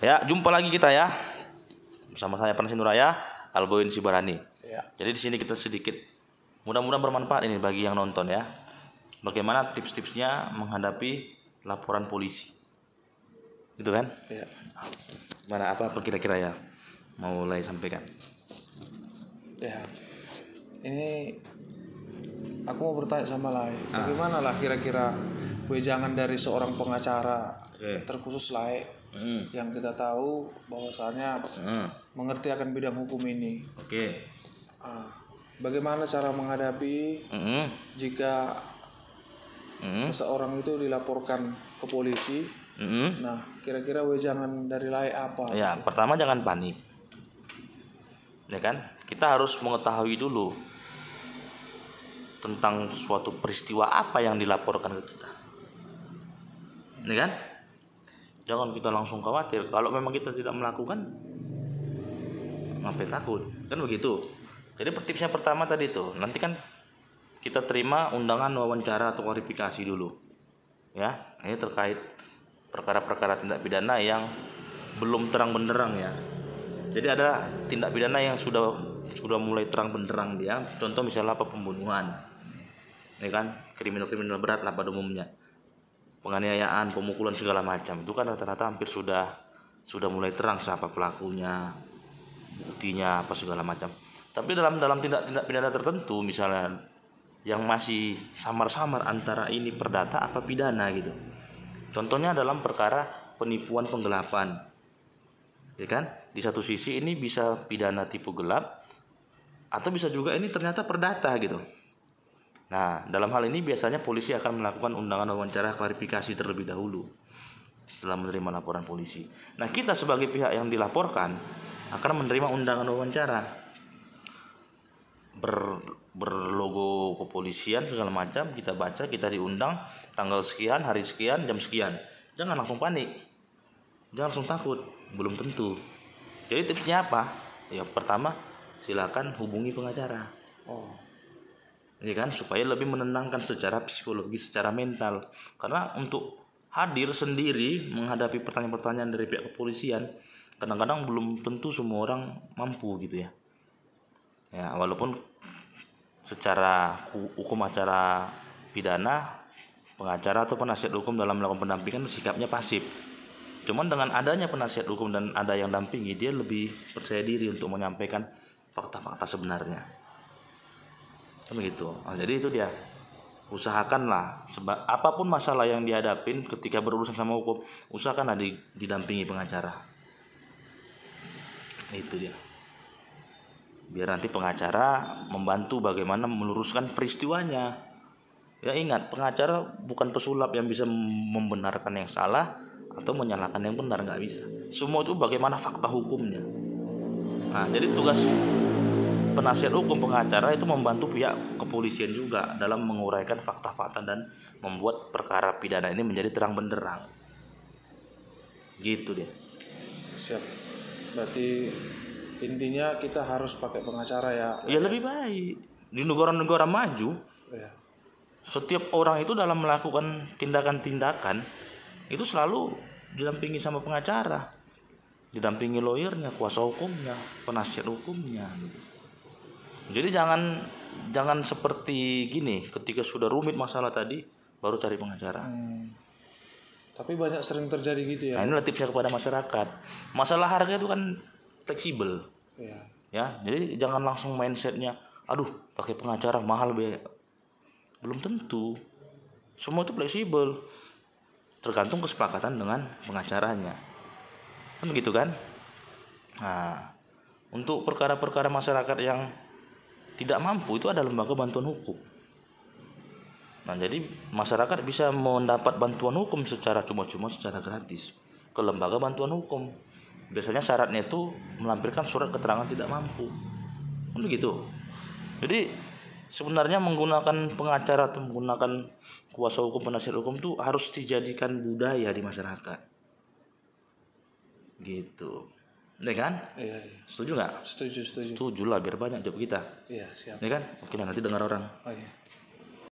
Ya, jumpa lagi kita ya. Bersama saya Panasi Nuraya, Alboin Sibarani. Ya. Jadi di sini kita sedikit mudah-mudahan bermanfaat ini bagi yang nonton ya. Bagaimana tips-tipsnya menghadapi laporan polisi. Gitu kan? Ya. Mana apa kira-kira ya? Mau mulai sampaikan. Ya. Ini aku mau bertanya sama Lai. Bagaimana lah kira-kira wejangan dari seorang pengacara terkhusus Lai yang kita tahu bahwasannya mengerti akan bidang hukum ini. Oke. Bagaimana cara menghadapi jika seseorang itu dilaporkan ke polisi? Nah, kira-kira wejangan dari Lai apa? Ya, pertama jangan panik. Ya kan? Kita harus mengetahui dulu tentang suatu peristiwa apa yang dilaporkan ke kita. Ya kan? Jangan kita langsung khawatir. Kalau memang kita tidak melakukan, ngapain takut? Kan begitu. Jadi tipsnya pertama tadi tuh, nanti kan kita terima undangan wawancara atau klarifikasi dulu. Ya, ini terkait perkara-perkara tindak pidana yang belum terang benderang ya. Jadi ada tindak pidana yang sudah mulai terang benderang dia. Contoh misalnya apa, pembunuhan. Ya kan? Kriminal berat lah pada umumnya. Penganiayaan, pemukulan segala macam. Itu kan rata-rata hampir sudah mulai terang siapa pelakunya, buktinya apa segala macam. Tapi dalam tindak pidana tertentu misalnya yang masih samar-samar antara ini perdata apa pidana gitu. Contohnya dalam perkara penipuan penggelapan. Ya kan? Di satu sisi ini bisa pidana tipu gelap atau bisa juga ini ternyata perdata gitu. Nah, dalam hal ini biasanya polisi akan melakukan undangan wawancara klarifikasi terlebih dahulu setelah menerima laporan polisi. Nah, kita sebagai pihak yang dilaporkan akan menerima undangan wawancara berlogo kepolisian segala macam, kita baca, kita diundang tanggal sekian, hari sekian, jam sekian. Jangan langsung panik. Jangan langsung takut, belum tentu. Jadi tipsnya apa? Ya pertama, silakan hubungi pengacara. Ya kan, supaya lebih menenangkan secara psikologis, secara mental. Karena untuk hadir sendiri menghadapi pertanyaan-pertanyaan dari pihak kepolisian, kadang-kadang belum tentu semua orang mampu gitu ya. Ya, walaupun secara hukum acara pidana, pengacara atau penasihat hukum dalam melakukan pendampingan sikapnya pasif. Cuman dengan adanya penasihat hukum dan ada yang dampingi, dia lebih percaya diri untuk menyampaikan fakta-fakta sebenarnya. Kan begitu. Nah, jadi itu dia. Usahakanlah apapun masalah yang dihadapin ketika berurusan sama hukum, usahakanlah didampingi pengacara. Itu dia. Biar nanti pengacara membantu bagaimana meluruskan peristiwanya. Ya ingat, pengacara bukan pesulap yang bisa membenarkan yang salah atau menyalahkan yang benar, nggak bisa. Semua itu bagaimana fakta hukumnya. Nah, jadi tugas penasihat hukum pengacara itu membantu pihak kepolisian juga dalam menguraikan fakta-fakta dan membuat perkara pidana ini menjadi terang benderang. Gitu deh. Siap. Berarti intinya kita harus pakai pengacara ya. Ya lebih baik. Di negara-negara maju, setiap orang itu dalam melakukan tindakan-tindakan itu selalu didampingi sama pengacara, didampingi lawyernya, kuasa hukumnya, penasihat hukumnya. Jadi jangan seperti gini, ketika sudah rumit masalah tadi baru cari pengacara. Tapi banyak sering terjadi gitu ya. Nah, ini tipsnya kepada masyarakat. Masalah harga itu kan fleksibel. Ya, jadi jangan langsung mindsetnya, aduh pakai pengacara mahal be. Belum tentu. Semua itu fleksibel. Tergantung kesepakatan dengan pengacaranya. Kan begitu kan? Nah, untuk perkara-perkara masyarakat yang tidak mampu itu ada lembaga bantuan hukum. Nah, jadi masyarakat bisa mendapat bantuan hukum secara cuma-cuma, secara gratis ke lembaga bantuan hukum. Biasanya syaratnya itu melampirkan surat keterangan tidak mampu. Kan begitu. Jadi sebenarnya menggunakan pengacara atau menggunakan kuasa hukum, penasihat hukum itu harus dijadikan budaya di masyarakat. Gitu. Ya kan? Iya. Setuju nggak? Setuju. Setuju lah, biar banyak job kita. Iya, siap. Ya kan? Oke, nanti dengar orang. Oh iya.